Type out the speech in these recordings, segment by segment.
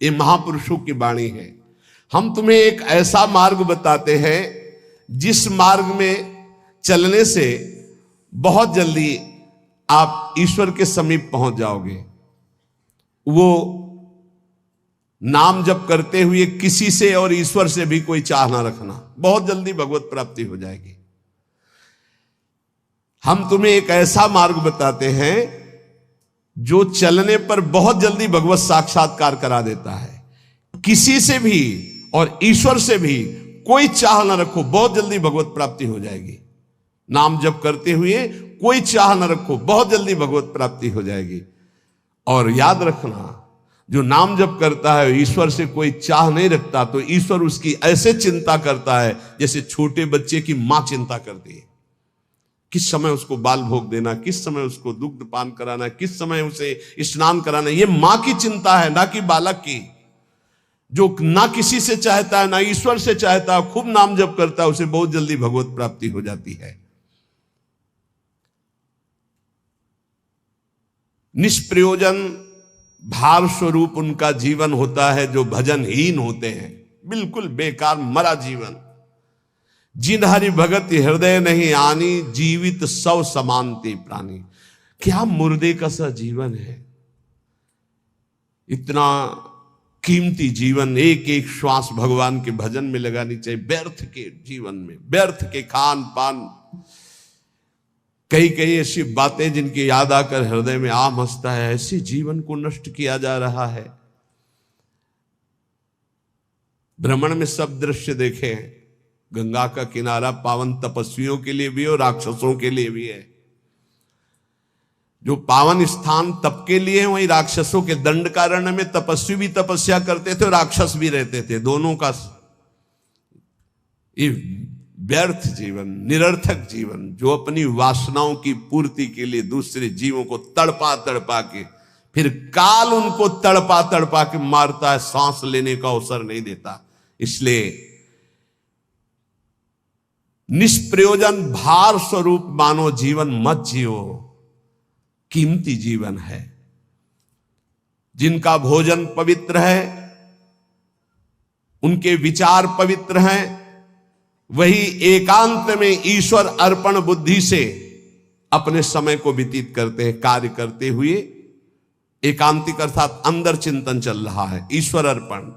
ये महापुरुषों की वाणी है। हम तुम्हें एक ऐसा मार्ग बताते हैं जिस मार्ग में चलने से बहुत जल्दी आप ईश्वर के समीप पहुंच जाओगे। वो नाम जप करते हुए किसी से और ईश्वर से भी कोई चाह ना रखना, बहुत जल्दी भगवत प्राप्ति हो जाएगी। हम तुम्हें एक ऐसा मार्ग बताते हैं जो चलने पर बहुत जल्दी भगवत साक्षात्कार करा देता है। किसी से भी और ईश्वर से भी कोई चाह ना रखो, बहुत जल्दी भगवत प्राप्ति हो जाएगी। नाम जप करते हुए कोई चाह ना रखो, बहुत जल्दी भगवत प्राप्ति हो जाएगी। और याद रखना, जो नाम जप करता है ईश्वर से कोई चाह नहीं रखता, तो ईश्वर उसकी ऐसे चिंता करता है जैसे छोटे बच्चे की मां चिंता करती है। किस समय उसको बाल भोग देना, किस समय उसको दुग्ध पान कराना, किस समय उसे स्नान कराना, ये मां की चिंता है, ना कि बालक की। जो ना किसी से चाहता है ना ईश्वर से चाहता है, खूब नाम जप करता है, उसे बहुत जल्दी भगवत प्राप्ति हो जाती है। निष्प्रयोजन भार स्वरूप उनका जीवन होता है जो भजनहीन होते हैं, बिल्कुल बेकार मरा जीवन। जिन हरि भगत हृदय नहीं आनी, जीवित सौ समानते प्राणी। क्या मुर्दे का सा जीवन है। इतना कीमती जीवन, एक एक श्वास भगवान के भजन में लगानी चाहिए। व्यर्थ के जीवन में, व्यर्थ के खान पान, कई कई ऐसी बातें जिनकी याद आकर हृदय में आम हंसता है, ऐसे जीवन को नष्ट किया जा रहा है। भ्रमण में सब दृश्य देखे हैं। गंगा का किनारा पावन तपस्वियों के लिए भी और राक्षसों के लिए भी है। जो पावन स्थान तप के लिए है, वही राक्षसों के दंडकारण्य में तपस्वी भी तपस्या करते थे और राक्षस भी रहते थे। दोनों का ये व्यर्थ जीवन, निरर्थक जीवन, जो अपनी वासनाओं की पूर्ति के लिए दूसरे जीवों को तड़पा तड़पा के, फिर काल उनको तड़पा तड़पा के मारता है, सांस लेने का अवसर नहीं देता। इसलिए निष्प्रयोजन भार स्वरूप मानो जीवन मत जियो। कीमती जीवन है। जिनका भोजन पवित्र है, उनके विचार पवित्र हैं, वही एकांत में ईश्वर अर्पण बुद्धि से अपने समय को व्यतीत करते हैं। कार्य करते हुए एकांतिक अर्थात अंदर चिंतन चल रहा है, ईश्वर अर्पण।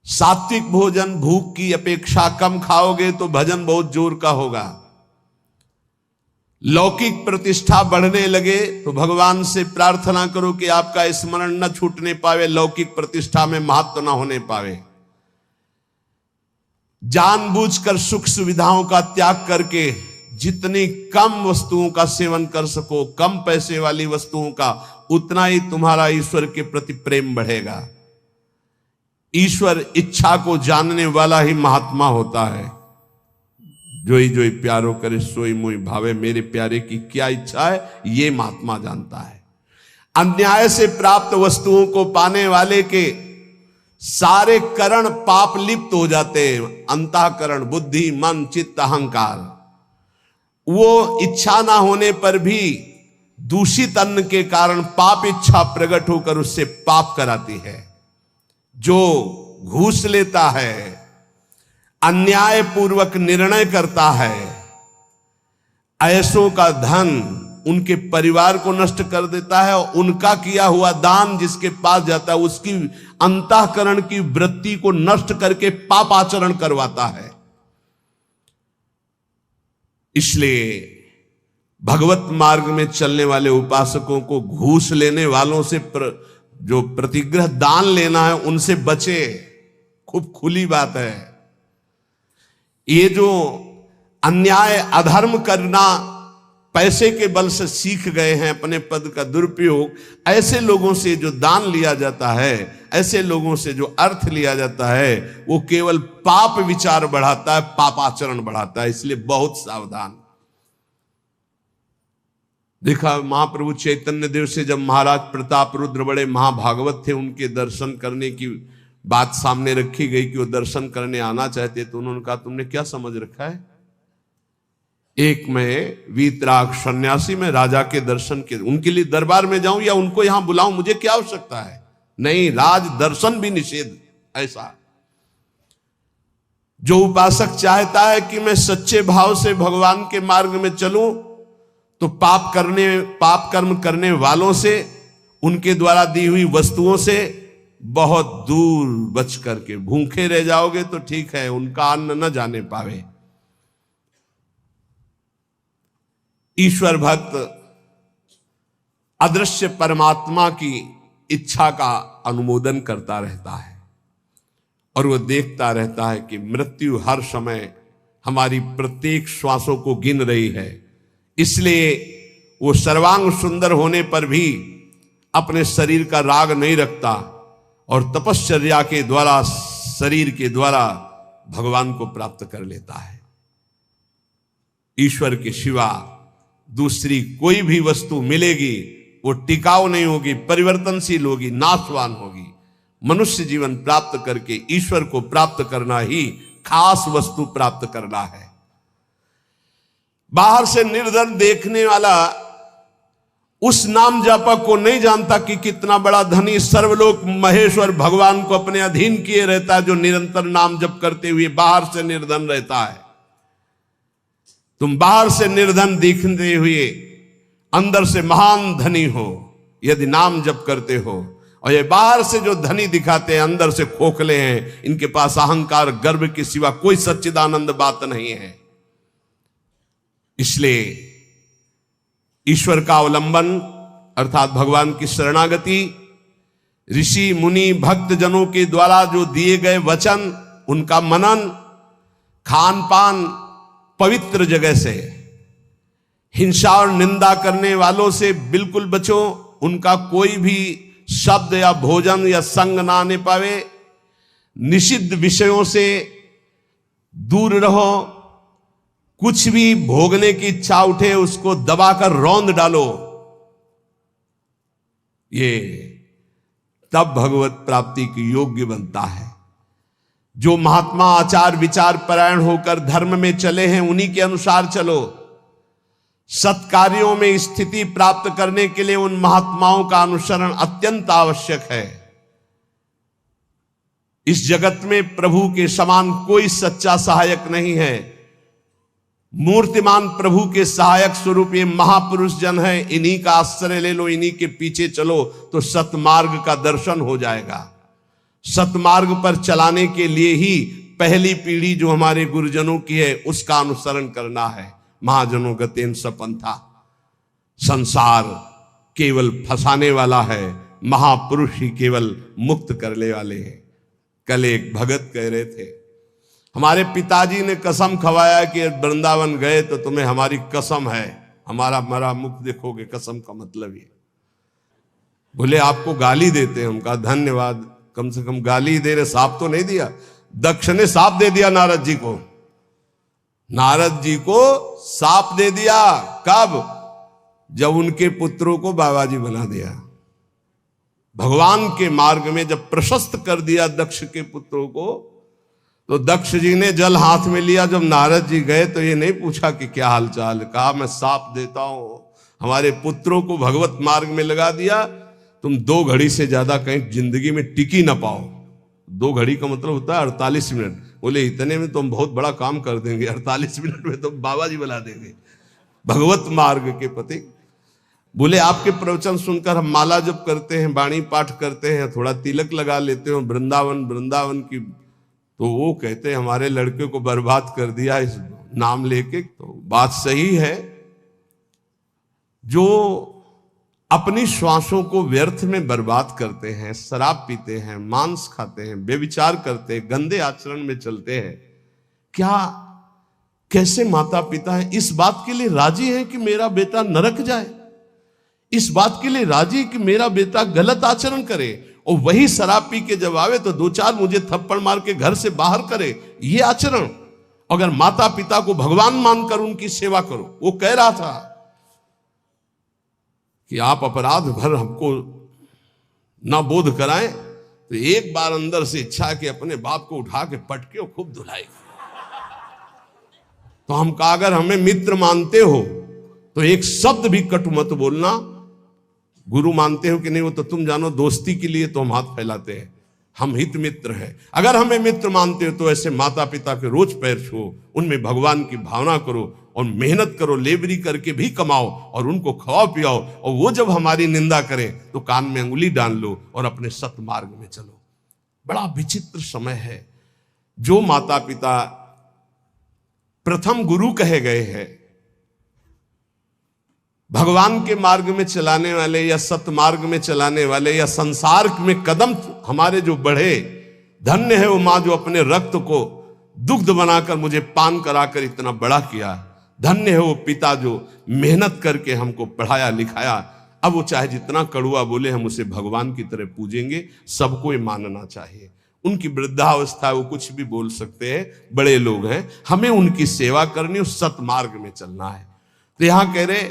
सात्विक भोजन भूख की अपेक्षा कम खाओगे तो भजन बहुत जोर का होगा। लौकिक प्रतिष्ठा बढ़ने लगे तो भगवान से प्रार्थना करो कि आपका स्मरण न छूटने पावे, लौकिक प्रतिष्ठा में महत्व न होने पावे। जानबूझकर सुख सुविधाओं का त्याग करके जितनी कम वस्तुओं का सेवन कर सको, कम पैसे वाली वस्तुओं का, उतना ही तुम्हारा ईश्वर के प्रति प्रेम बढ़ेगा। ईश्वर इच्छा को जानने वाला ही महात्मा होता है। जोई जोई प्यारो करे सोई मोई भावे, मेरे प्यारे की क्या इच्छा है ये महात्मा जानता है। अन्याय से प्राप्त वस्तुओं को पाने वाले के सारे करण पाप लिप्त हो जाते हैं। अंतःकरण, बुद्धि, मन, चित्त, अहंकार, वो इच्छा ना होने पर भी दूषित अन्न के कारण पाप इच्छा प्रकट होकर उससे पाप कराती है। जो घूस लेता है, अन्याय पूर्वक निर्णय करता है, ऐसों का धन उनके परिवार को नष्ट कर देता है और उनका किया हुआ दान जिसके पास जाता है उसकी अंतःकरण की वृत्ति को नष्ट करके पाप आचरण करवाता है। इसलिए भगवत मार्ग में चलने वाले उपासकों को घूस लेने वालों से जो प्रतिग्रह दान लेना है उनसे बचे। खूब खुली बात है। ये जो अन्याय अधर्म करना पैसे के बल से सीख गए हैं, अपने पद का दुरुपयोग, ऐसे लोगों से जो दान लिया जाता है, ऐसे लोगों से जो अर्थ लिया जाता है, वो केवल पाप विचार बढ़ाता है, पापाचरण बढ़ाता है। इसलिए बहुत सावधान। देखा महाप्रभु चैतन्य देव से जब महाराज प्रताप रुद्र बड़े महाभागवत थे, उनके दर्शन करने की बात सामने रखी गई कि वो दर्शन करने आना चाहते, तो उन्होंने कहा तुमने क्या समझ रखा है, एक मैं वीतराग सन्यासी में राजा के दर्शन के उनके लिए दरबार में जाऊं या उनको यहां बुलाऊं, मुझे क्या आवश्यकता है? नहीं, राज दर्शन भी निषेध। ऐसा जो उपासक चाहता है कि मैं सच्चे भाव से भगवान के मार्ग में चलूं, तो पाप कर्म करने वालों से, उनके द्वारा दी हुई वस्तुओं से बहुत दूर बच करके भूखे रह जाओगे तो ठीक है, उनका अन्न न जाने पावे। ईश्वर भक्त अदृश्य परमात्मा की इच्छा का अनुमोदन करता रहता है और वह देखता रहता है कि मृत्यु हर समय हमारी प्रत्येक श्वासों को गिन रही है। इसलिए वो सर्वांग सुंदर होने पर भी अपने शरीर का राग नहीं रखता और तपश्चर्या के द्वारा, शरीर के द्वारा भगवान को प्राप्त कर लेता है। ईश्वर के सिवा दूसरी कोई भी वस्तु मिलेगी वो टिकाऊ नहीं होगी, परिवर्तनशील होगी, नाशवान होगी। मनुष्य जीवन प्राप्त करके ईश्वर को प्राप्त करना ही खास वस्तु प्राप्त करना है। बाहर से निर्धन देखने वाला उस नाम जापक को नहीं जानता कि कितना बड़ा धनी सर्वलोक महेश्वर भगवान को अपने अधीन किए रहता है, जो निरंतर नाम जप करते हुए बाहर से निर्धन रहता है। तुम बाहर से निर्धन दिखते हुए अंदर से महान धनी हो यदि नाम जप करते हो, और ये बाहर से जो धनी दिखाते हैं अंदर से खोखले हैं, इनके पास अहंकार गर्व के सिवा कोई सच्चिदानंद बात नहीं है। इसलिए ईश्वर का अवलंबन अर्थात भगवान की शरणागति, ऋषि मुनि भक्त जनों के द्वारा जो दिए गए वचन, उनका मनन, खान पान पवित्र जगह से, हिंसा और निंदा करने वालों से बिल्कुल बचो, उनका कोई भी शब्द या भोजन या संग ना आने पावे, निषिद्ध विषयों से दूर रहो, कुछ भी भोगने की इच्छा उठे उसको दबाकर रौंद डालो। ये तब भगवत प्राप्ति की योग्य बनता है। जो महात्मा आचार विचार परायण होकर धर्म में चले हैं उन्हीं के अनुसार चलो। सत्कार्यों में स्थिति प्राप्त करने के लिए उन महात्माओं का अनुसरण अत्यंत आवश्यक है। इस जगत में प्रभु के समान कोई सच्चा सहायक नहीं है। मूर्तिमान प्रभु के सहायक स्वरूप ये महापुरुष जन है, इन्हीं का आश्रय ले लो, इन्हीं के पीछे चलो तो सतमार्ग का दर्शन हो जाएगा। सतमार्ग पर चलाने के लिए ही पहली पीढ़ी जो हमारे गुरुजनों की है उसका अनुसरण करना है। महाजनों गतेन सपंथा, संसार केवल फंसाने वाला है, महापुरुष ही केवल मुक्त करने वाले हैं। कल एक भगत कह रहे थे, हमारे पिताजी ने कसम खवाया कि वृंदावन गए तो तुम्हें हमारी कसम है, हमारा मरा मुख देखोगे। कसम का मतलब ये। बोले आपको गाली देते हैं। हम कहा धन्यवाद, कम से कम गाली दे रहे, साफ तो नहीं दिया। दक्ष ने साफ दे दिया नारद जी को, नारद जी को साफ दे दिया। कब? जब उनके पुत्रों को बाबा जी बना दिया। भगवान के मार्ग में जब प्रशस्त कर दिया दक्ष के पुत्रों को, तो दक्ष जी ने जल हाथ में लिया। जब नारद जी गए तो ये नहीं पूछा कि क्या हालचाल, कहा मैं साफ देता हूं, हमारे पुत्रों को भगवत मार्ग में लगा दिया, तुम 2 घड़ी से ज्यादा कहीं जिंदगी में टिकी ना पाओ। 2 घड़ी का मतलब होता है 48 मिनट। बोले इतने में तुम बहुत बड़ा काम कर देंगे, 48 मिनट में तुम बाबा जी बना देंगे भगवत मार्ग के पति। बोले आपके प्रवचन सुनकर हम माला जप करते हैं, बाणी पाठ करते हैं, थोड़ा तिलक लगा लेते हैं वृंदावन की, तो वो कहते हैं हमारे लड़के को बर्बाद कर दिया इस नाम लेके। तो बात सही है। जो अपनी श्वासों को व्यर्थ में बर्बाद करते हैं, शराब पीते हैं, मांस खाते हैं, बेविचार करते हैं, गंदे आचरण में चलते हैं, क्या कैसे माता पिता हैं इस बात के लिए राजी हैं कि मेरा बेटा नरक जाए? इस बात के लिए राजी कि मेरा बेटा गलत आचरण करे, और वही शराब पी के जब आवे तो 2-4 मुझे थप्पड़ मार के घर से बाहर करे? ये आचरण? अगर माता पिता को भगवान मानकर उनकी सेवा करो। वो कह रहा था कि आप अपराध भर हमको ना बोध कराएं, तो एक बार अंदर से इच्छा कि अपने बाप को उठा के पटके और खूब धुलाई। तो हम कहा अगर हमें मित्र मानते हो तो एक शब्द भी कटु मत बोलना। गुरु मानते हो कि नहीं वो तो तुम जानो, दोस्ती के लिए तो हम हाथ फैलाते हैं, हम हित मित्र हैं। अगर हमें मित्र मानते हो तो ऐसे माता पिता के रोज पैर छुओ, उनमें भगवान की भावना करो और मेहनत करो, लेबरी करके भी कमाओ और उनको खवाओ पियाओ, और वो जब हमारी निंदा करें तो कान में अंगुली डाल लो और अपने सतमार्ग में चलो। बड़ा विचित्र समय है। जो माता पिता प्रथम गुरु कहे गए हैं, भगवान के मार्ग में चलाने वाले या सतमार्ग में चलाने वाले या संसार में कदम हमारे जो बढ़े, धन्य है वो माँ जो अपने रक्त को दुग्ध बनाकर मुझे पान कराकर इतना बड़ा किया। धन्य है वो पिता जो मेहनत करके हमको पढ़ाया लिखाया। अब वो चाहे जितना कड़ुआ बोले, हम उसे भगवान की तरह पूजेंगे। सबको ये मानना चाहिए। उनकी वृद्धावस्था वो कुछ भी बोल सकते हैं, बड़े लोग हैं, हमें उनकी सेवा करनी और सतमार्ग में चलना है। तो यहां कह रहे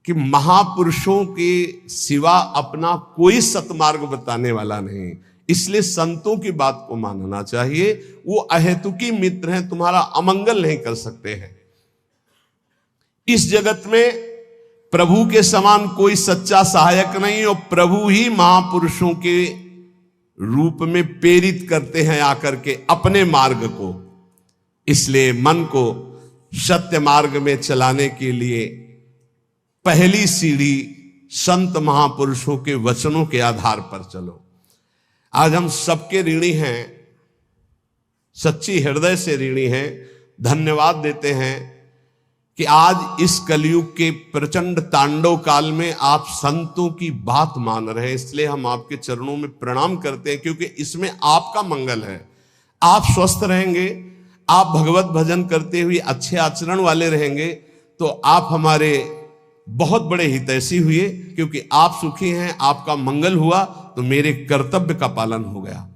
कि महापुरुषों के सिवा अपना कोई सतमार्ग बताने वाला नहीं, इसलिए संतों की बात को मानना चाहिए। वो अहेतुकी मित्र हैं, तुम्हारा अमंगल नहीं कर सकते हैं। इस जगत में प्रभु के समान कोई सच्चा सहायक नहीं, और प्रभु ही महापुरुषों के रूप में प्रेरित करते हैं आकर के अपने मार्ग को। इसलिए मन को सत्य मार्ग में चलाने के लिए पहली सीढ़ी संत महापुरुषों के वचनों के आधार पर चलो। आज हम सबके ऋणी हैं, सच्ची हृदय से ऋणी हैं। धन्यवाद देते हैं कि आज इस कलयुग के प्रचंड तांडव काल में आप संतों की बात मान रहे हैं। इसलिए हम आपके चरणों में प्रणाम करते हैं, क्योंकि इसमें आपका मंगल है। आप स्वस्थ रहेंगे, आप भगवत भजन करते हुए अच्छे आचरण वाले रहेंगे, तो आप हमारे बहुत बड़े हितैषी हुए। क्योंकि आप सुखी हैं, आपका मंगल हुआ, तो मेरे कर्तव्य का पालन हो गया,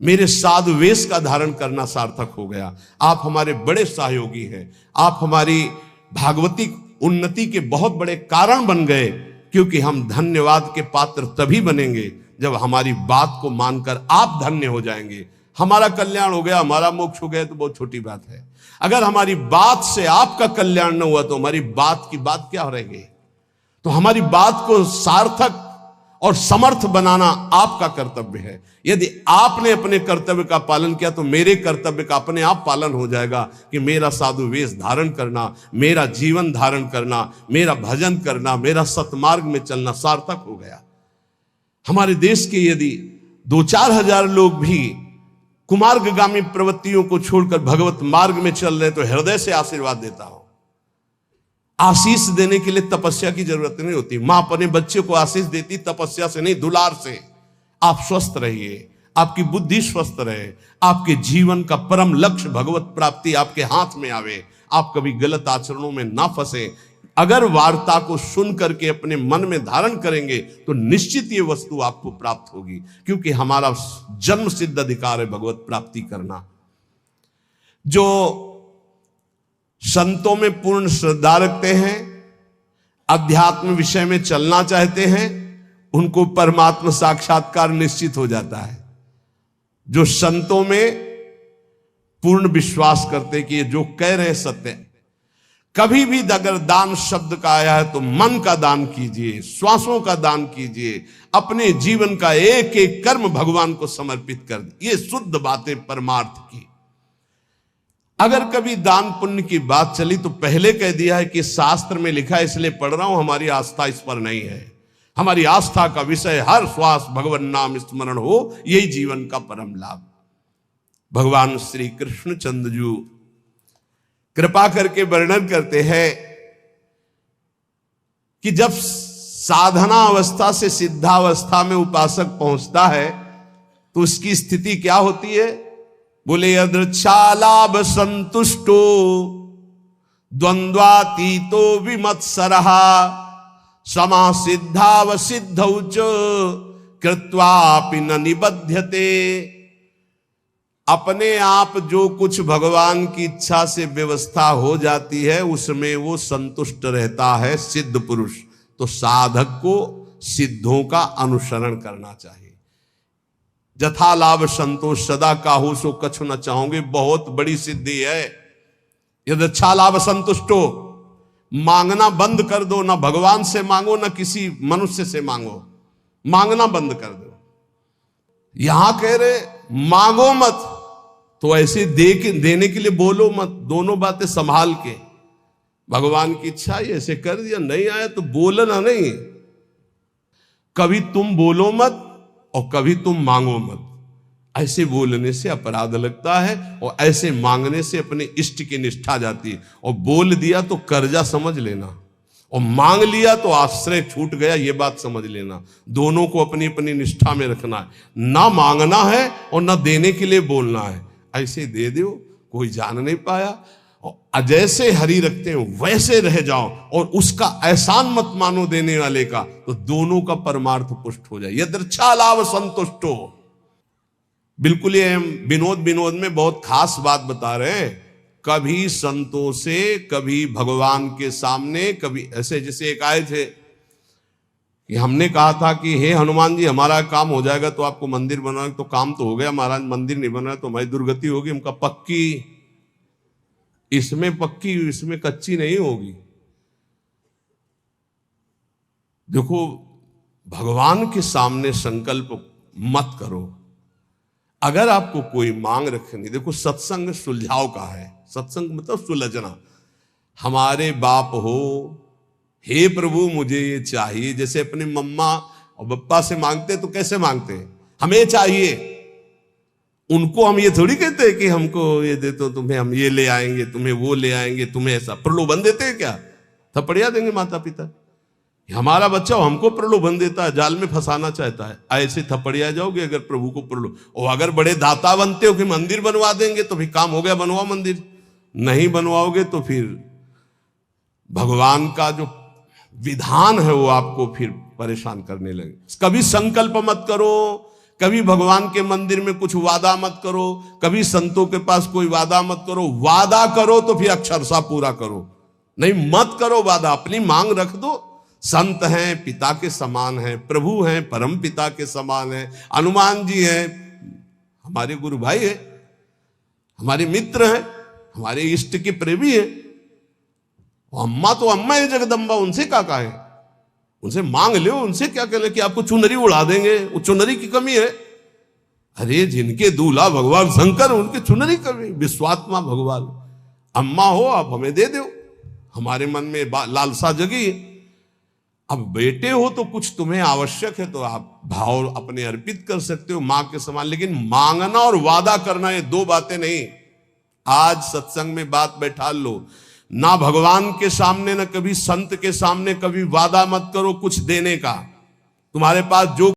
मेरे साधु वेश का धारण करना सार्थक हो गया। आप हमारे बड़े सहयोगी हैं, आप हमारी भागवती उन्नति के बहुत बड़े कारण बन गए। क्योंकि हम धन्यवाद के पात्र तभी बनेंगे जब हमारी बात को मानकर आप धन्य हो जाएंगे। हमारा कल्याण हो गया, हमारा मोक्ष हो गया तो बहुत छोटी बात है। अगर हमारी बात से आपका कल्याण न हुआ तो हमारी बात की बात क्या रहेगी? तो हमारी बात को सार्थक और समर्थ बनाना आपका कर्तव्य है। यदि आपने अपने कर्तव्य का पालन किया तो मेरे कर्तव्य का अपने आप पालन हो जाएगा कि मेरा साधु वेश धारण करना, मेरा जीवन धारण करना, मेरा भजन करना, मेरा सतमार्ग में चलना सार्थक हो गया। हमारे देश के यदि 2-4 हजार लोग भी कुमार्गगामी प्रवृत्तियों को छोड़कर भगवत मार्ग में चल रहे तो हृदय से आशीर्वाद देता हूं। आशीष देने के लिए तपस्या की जरूरत नहीं होती। मां अपने बच्चे को आशीष देती तपस्या से नहीं, दुलार से। आप स्वस्थ रहिए, आपकी बुद्धि स्वस्थ रहे, आपके जीवन का परम लक्ष्य भगवत प्राप्ति आपके हाथ में आवे, आप कभी गलत आचरणों में ना फंसे। अगर वार्ता को सुन करके अपने मन में धारण करेंगे तो निश्चित ये वस्तु आपको प्राप्त होगी, क्योंकि हमारा जन्म सिद्ध अधिकार है भगवत प्राप्ति करना। जो संतों में पूर्ण श्रद्धा रखते हैं, अध्यात्म विषय में चलना चाहते हैं, उनको परमात्मा साक्षात्कार निश्चित हो जाता है। जो संतों में पूर्ण विश्वास करते हैं कि ये जो कह रहे हैं सत्य है। कभी भी अगर दान शब्द का आया है तो मन का दान कीजिए, श्वासों का दान कीजिए, अपने जीवन का एक एक कर्म भगवान को समर्पित कर दे। ये शुद्ध बातें परमार्थ की। अगर कभी दान पुण्य की बात चली तो पहले कह दिया है कि शास्त्र में लिखा है इसलिए पढ़ रहा हूं, हमारी आस्था इस पर नहीं है। हमारी आस्था का विषय हर श्वास भगवान नाम स्मरण हो, यही जीवन का परम लाभ। भगवान श्री कृष्ण चंद्र कृपा करके वर्णन करते हैं कि जब साधना अवस्था से सिद्धावस्था में उपासक पहुंचता है तो उसकी स्थिति क्या होती है? बोले यदृच्छालाभ संतुष्टो द्वंद्वातीतो विमत्सरः समा सिद्धावसिद्धौ च कृत्वापि न निबध्यते। अपने आप जो कुछ भगवान की इच्छा से व्यवस्था हो जाती है उसमें वो संतुष्ट रहता है सिद्ध पुरुष। तो साधक को सिद्धों का अनुसरण करना चाहिए। जथा लाभ संतोष सदा काहू सो कछु न चाहोगे, बहुत बड़ी सिद्धि है। यदृच्छा लाभ संतुष्टो, मांगना बंद कर दो, ना भगवान से मांगो ना किसी मनुष्य से मांगो, मांगना बंद कर दो। यहां कह रहे मांगो मत, तो ऐसे देने के लिए बोलो मत, दोनों बातें संभाल के। भगवान की इच्छा है ऐसे कर दिया, नहीं आया तो बोलना नहीं। कभी तुम बोलो मत और कभी तुम मांगो मत। ऐसे बोलने से अपराध लगता है और ऐसे मांगने से अपने इष्ट की निष्ठा जाती है। और बोल दिया तो कर्जा समझ लेना, और मांग लिया तो आश्रय छूट गया, ये बात समझ लेना। दोनों को अपनी अपनी निष्ठा में रखना है, ना मांगना है और ना देने के लिए बोलना है। ऐसे दे दो, कोई जान नहीं पाया, और जैसे हरि रखते हैं वैसे रह जाओ, और उसका एहसान मत मानो देने वाले का, तो दोनों का परमार्थ पुष्ट हो जाए। यदृच्छा लाभ संतुष्टो। बिल्कुल ये विनोद में बहुत खास बात बता रहे हैं। कभी संतों से, कभी भगवान के सामने, कभी ऐसे जैसे एक आए थे कि हमने कहा था कि हे हनुमान जी हमारा काम हो जाएगा तो आपको मंदिर बनवाएंगे, तो काम तो हो गया महाराज, मंदिर नहीं बना तो हमारी दुर्गति होगी। हमका पक्की, इसमें पक्की, इसमें कच्ची नहीं होगी। देखो, भगवान के सामने संकल्प मत करो। अगर आपको कोई मांग रखनी, देखो सत्संग सुलझाव का है, सत्संग मतलब सुलझना। हमारे बाप हो, हे प्रभु मुझे ये चाहिए, जैसे अपने मम्मा और बप्पा से मांगते तो कैसे मांगते हैं, हमें चाहिए। उनको हम ये थोड़ी कहते हैं कि हमको ये दे तो तुम्हें हम ये ले आएंगे, तुम्हें वो ले आएंगे, तुम्हें ऐसा प्रलोभन देते हैं क्या? थपड़िया देंगे माता पिता। हमारा बच्चा हमको प्रलोभन देता है, जाल में फंसाना चाहता है, ऐसे थपड़िया जाओगे अगर प्रभु को और अगर बड़े दाता बनते हो कि मंदिर बनवा देंगे तो भी काम हो गया, बनवाओ मंदिर। नहीं बनवाओगे तो फिर भगवान का जो विधान है वो आपको फिर परेशान करने लगे। कभी संकल्प मत करो, कभी भगवान के मंदिर में कुछ वादा मत करो, कभी संतों के पास कोई वादा मत करो। वादा करो तो फिर अक्षरशः पूरा करो, नहीं मत करो वादा। अपनी मांग रख दो। संत हैं पिता के समान हैं, प्रभु हैं परम पिता के समान हैं, हनुमान जी हैं हमारे गुरु भाई हैं, हमारे मित्र हैं, हमारे इष्ट के प्रेमी हैं। अम्मा तो अम्मा है जगदम्बा, उनसे क्या कहे, उनसे मांग लो। उनसे क्या कह ले कि आपको चुनरी उड़ा देंगे, वो चुनरी की कमी है। अरे जिनके दूल्हा भगवान शंकर, उनके चुनरी कमी। विश्वात्मा भगवान अम्मा हो, आप हमें दे दो। हमारे मन में लालसा जगी। अब बेटे हो तो कुछ तुम्हें आवश्यक है तो आप भाव अपने अर्पित कर सकते हो मां के समान, लेकिन मांगना और वादा करना ये दो बातें नहीं। आज सत्संग में बात बैठा लो, ना भगवान के सामने ना कभी संत के सामने कभी वादा मत करो कुछ देने का। तुम्हारे पास जो